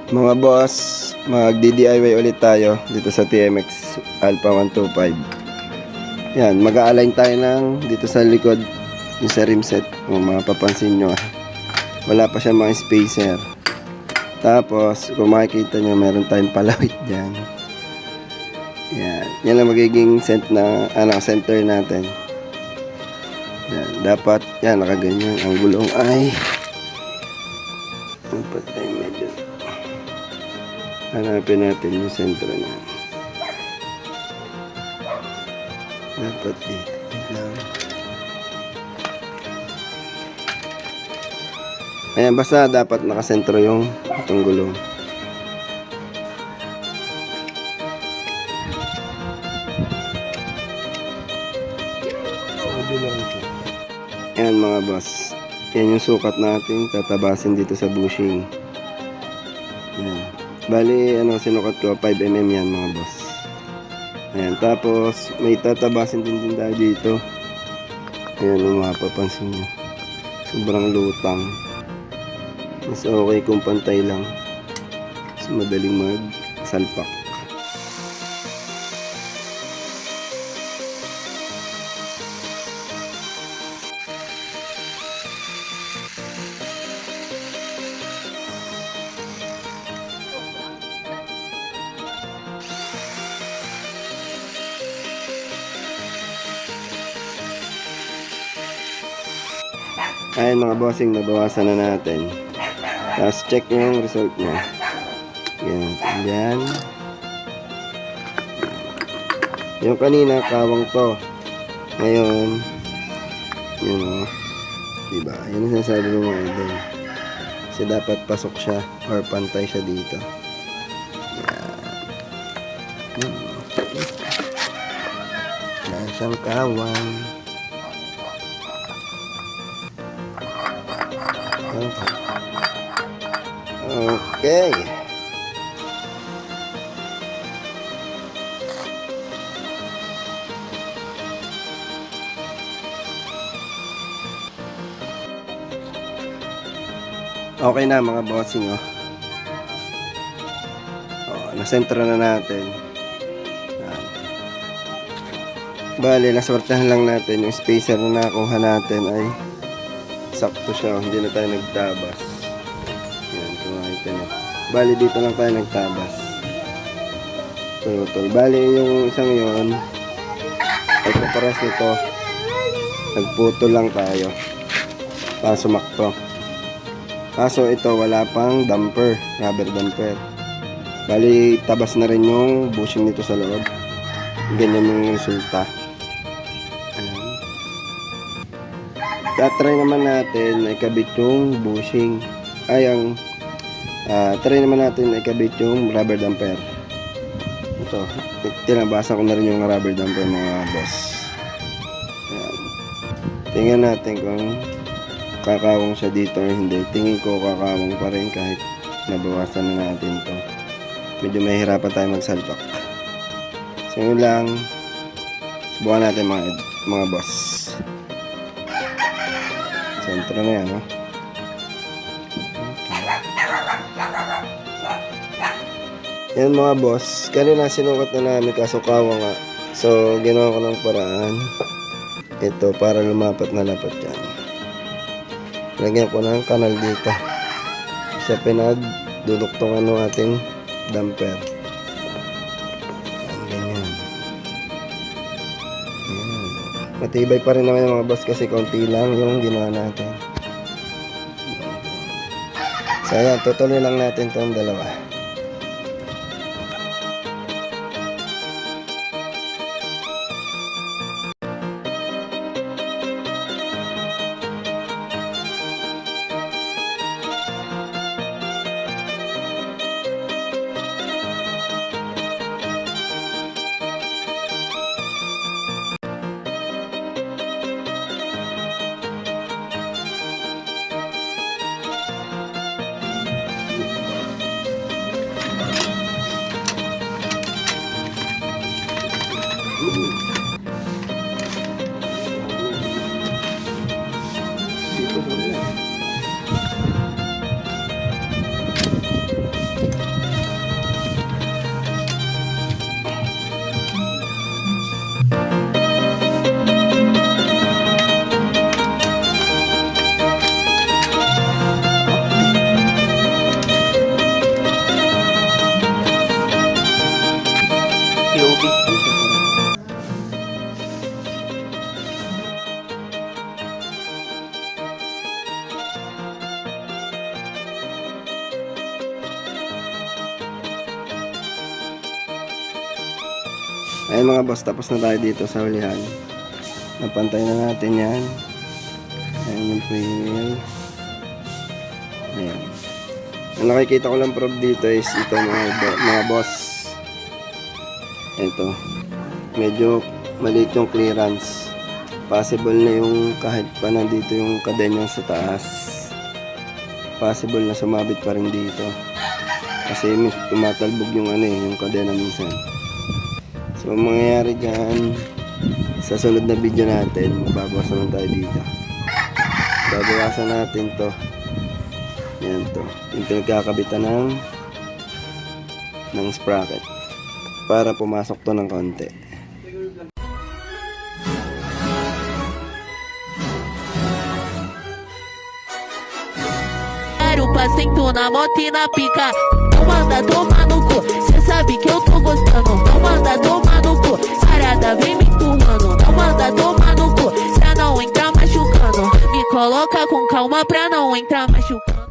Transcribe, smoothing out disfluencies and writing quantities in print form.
Mga boss, mag-DIY ulit tayo dito sa TMX Alpha 125. Yan, mag-a-align tayo ng dito sa likod yung sa rim set. Kung mapapansin nyo, wala pa siya mga spacer. Tapos, kung makikita nyo, meron tayong palawit dyan. Yan, yan ang magiging center natin. Yan, dapat, yan, nakaganyan. Ang gulong ay dapat ay medyo hanapin natin yung sentro na dapat dito lang. Ayan, basta dapat nakasentro yung itong gulong. Ayan mga boss, yan yung sukat natin tatabasin dito sa bushing. Ayan. Bali, sinukat ko 5mm yan mga boss. Ayan, tapos may tatabasin din tayo dito. Ayan, kung mapapansin nyo, sobrang lutang. Mas okay kung pantay lang, mas madaling magsalpak. Ayan mga bossing, nabawasan na natin. Tapos check yung result niya. Yan. Yung kanina, kawang to. Ngayon, yun o. Diba? Yan ang sinasabi ko mga idol. Kasi dapat pasok siya or pantay siya dito. Yan. Yan siyang kawang. Okay. Okay na mga bossing nasentro na natin. Bale, naswertahan lang natin yung spacer na nakuha natin ay sakto siya, hindi na tayo nagtabas. Yan, kung makita nyo. Bali, dito lang tayo nagtabas. Tol. Bali, yung isang yon ay kaparas nito, nagputol lang tayo para sumakto. Kaso ito, wala pang damper, rubber damper. Bali, tabas na rin yung bushing nito sa loob. Ganyan yung resulta. Try naman natin na ikabit yung bushing. Try naman natin na ikabit yung rubber damper. Ito, tinabasa ko na rin yung rubber damper mga boss. Ayan. Tingnan natin kung kakawang siya dito or hindi. Tingin ko kakawang pa rin kahit nabawasan na natin to. Medyo mahirapan tayo magsalpak. So yun lang, subukan natin mga boss. Sentro na yan, Yan mga boss, kanina sinukat na namin kaso kawa nga. So, ginawa ko ng paraan. Ito, para lumapat na lapat yan. Lagyan ko ng kanal dito. Sa pinagduduktungan ng ating damper. Ganyan. Matibay pa rin naman yung mga boss kasi konti lang yung ginawa natin. So ayan, tutuloy lang natin itong dalawa. Ayun mga boss, tapos na tayo dito sa hulihan. Napantay na natin yan. Ayan yung free wheel. Ayan. Ang nakikita ko lang prob dito is ito mga boss. Ito. Medyo maliit yung clearance. Possible na yung kahit pa nandito yung kadena sa taas. Possible na sumabit pa rin dito. Kasi tumatalbog yung yung kadena minsan. So, ang mangyayari dyan, sa sunod na video natin, mababawasan lang tayo dito. Babawasan natin to. Yan to. Yung pinagkakabitan ng sprocket. Para pumasok to ng konti. Sento na moto e na pica. Não manda tomar no cu. Cê sabe que eu tô gostando. Não manda tomar no cu. Sarada vem me empurrando. Não manda tomar no cu. Pra não entrar machucando. Me coloca com calma pra não entrar machucando.